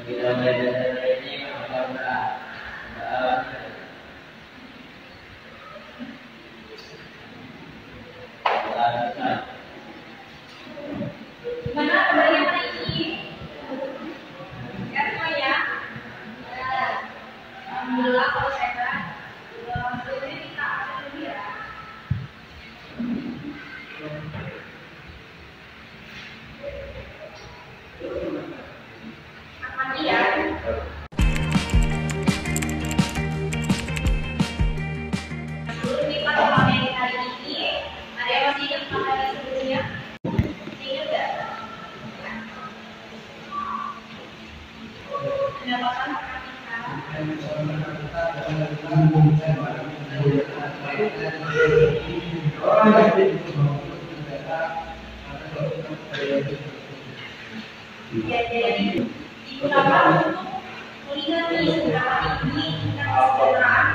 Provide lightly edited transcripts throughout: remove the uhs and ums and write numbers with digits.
Gimana kembalian hari ini? Ya semua ya? Ya. Alhamdulillah kalau sehat. Sebelumnya kita akan dulu ya. Mati ya. Sebelum kita kembali hari ini, ada yang masih ingat materi sebelumnya? Ingat nggak? Pendapatan ya, jadi digunakan untuk melihat nih seberapa tinggi tingkat kesejahteraan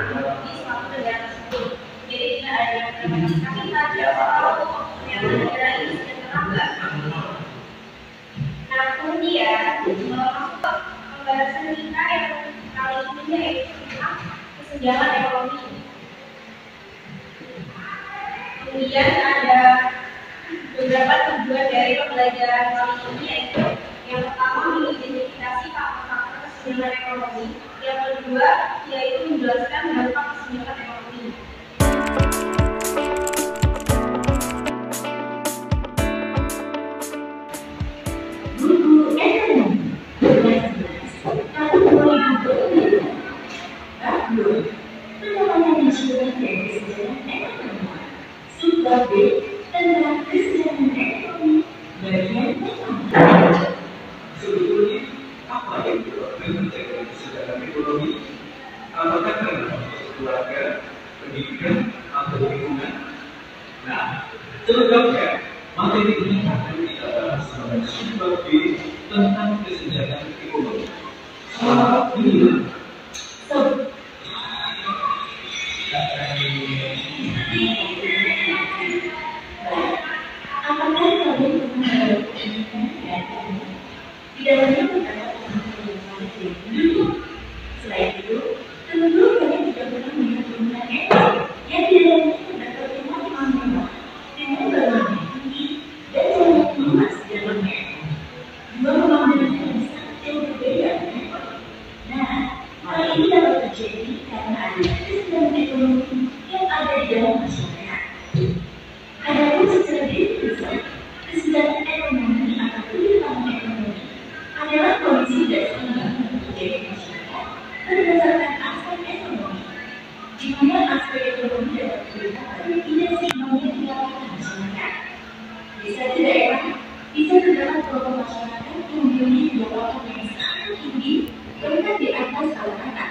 di suatu negara tersebut. Jadi tidak ada yang mendapatkan saja tahu yang negara ini sejahtera enggak. Nah kemudian masuk pembahasan kita yang kali ini yaitu tentang kesenjangan ekonomi. Kemudian ada beberapa tujuan dari pembelajaran kali ini yaitu yang pertama mengidentifikasi faktor-faktor kesenjangan ekonomi, yang kedua yaitu menjelaskan dampak kesenjangan ekonomi. Buku ekonomi tahun 2020 bab 2 pengembangan nasional dan kesenjangan ekonomi subbab B tentang kesenjangan ekonomi bagian pertama. Sebetulnya apa yang dilakukan menjaga kesenjangan ekonomi? Apakah karena keluarga, pendidikan, atau lingkungan? Nah, selengkapnya materi ini akan kita bahas dalam subbab B tentang kesenjangan ekonomi. Selamat menyimak. Apakah kalian pernah melakukan pendidikan? Di dalamnya terdapat pengetahuan yang dulu. Selain itu, tentu kalian juga pernah melihat bangunan ekor yang di dalamnya terdapat rumah mewah dengan bangunan tinggi dan jalan emas di dalamnya. Dua pemandangan yang sangat jauh berbeda dengan ekor. Nah, hal ini dapat terjadi karena adanya kesenjangan ekonomi yang ada di dalam masyarakat. Adapun secara definisi, kesenjangan ekonomi atau penyimpangan ekonomi adalah kondisi dasar yang terjadi di masyarakat berdasarkan aspek ekonomi, di mana aspek ekonomi dapat dilihat pada tidak seimbangnya pendapatan masyarakat. Di satu daerah bisa terdapat kelompok masyarakat yang memiliki pendapatan yang sangat tinggi bahkan di atas rata-rata,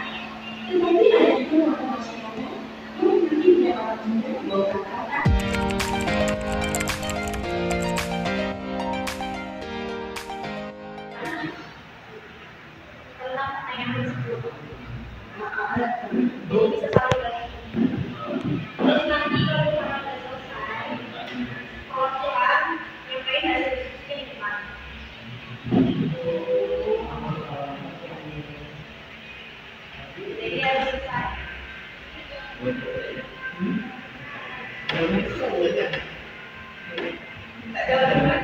tetapi ada juga kelompok masyarakat yang memiliki pendapatan rendah di bawah rata-rata. Tentang pertanyaan tersebut, jadi bisa saling lagi. Jadi nanti kalau misalnya sudah selesai, perwakilan nyampain hasil diskusinya di depan. Jadi harus selesai. Tidak jauh kan?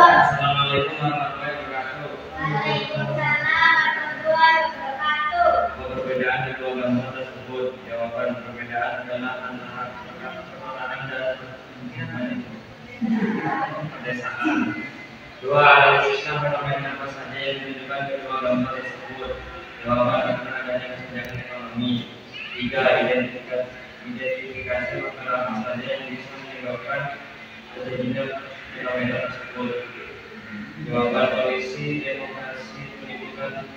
Assalamualaikum warahmatullahi wabarakatuh. Waalaikumsalam warahmatullahi wabarakatuh. Apa perbedaan di dua bangunan tersebut? Jawaban perbedaan adalah antara perkotaan dan pedesaan. Dua, sistem fenomena tersebut? Jawaban: dengan adanya kesenjangan ekonomi. 3. Identifikasi masalah apa saja yang bisa menyebabkan terjadinya fenomena tersebut. Jawaban: polisi, demokrasi, pendidikan,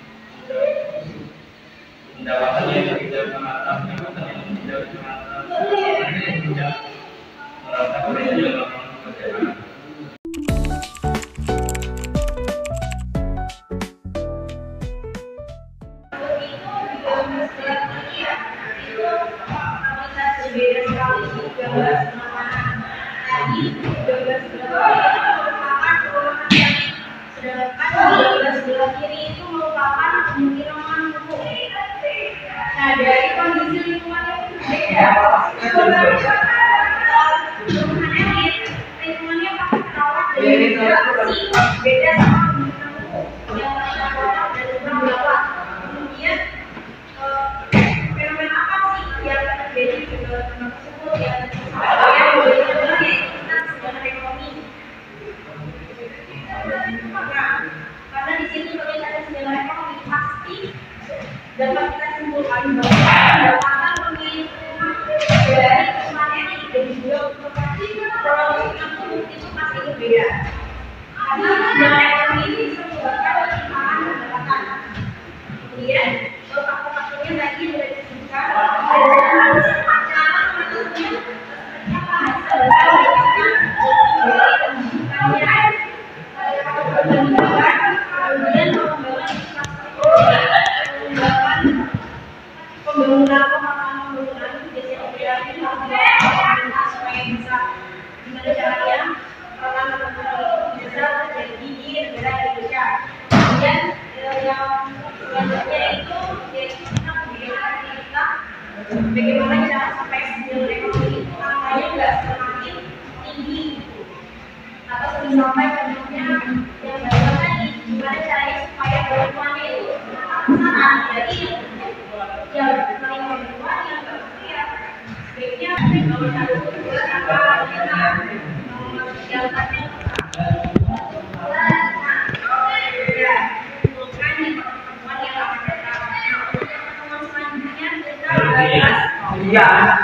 pendapatan yang tidak merata, pendapatan yang tidak merata, pendapatan yang tidak merata pada lapangan pekerjaan. Nah, dari kondisi lingkungan yang berbeda, lingkungannya pasti terawat dari beda sama yang terdapat dari beberapa. Kemudian fenomena apa sih yang terjadi di lingkungan tersebut yang boleh dibilang kita sebagai ekonomi. Karena di sini kalau ada sejarah ekonomi pasti dapat kita simpulkan bahwa pendapatan pemilik rumah dari kemarin dan juga produksi itu pasti berbeda. Karena sejarah ekonomi ini bisa menyebabkan penyimpangan pendapatan. Kemudian faktor-faktornya tadi sudah disebutkan pembangunan itu biasanya berarti supaya bisa gimana caranya orang bisa terjadi di negara Indonesia. Kemudian yang selanjutnya itu kita bagaimana cara supaya sistem ekonomi itu angkanya nggak semakin tinggi atau semakin sampai bentuknya yang baru tadi gimana caranya supaya bantuannya itu sangat jadi yang paling membuat yang berarti sebaiknya kalau satu apa kita menjalankannya Iya.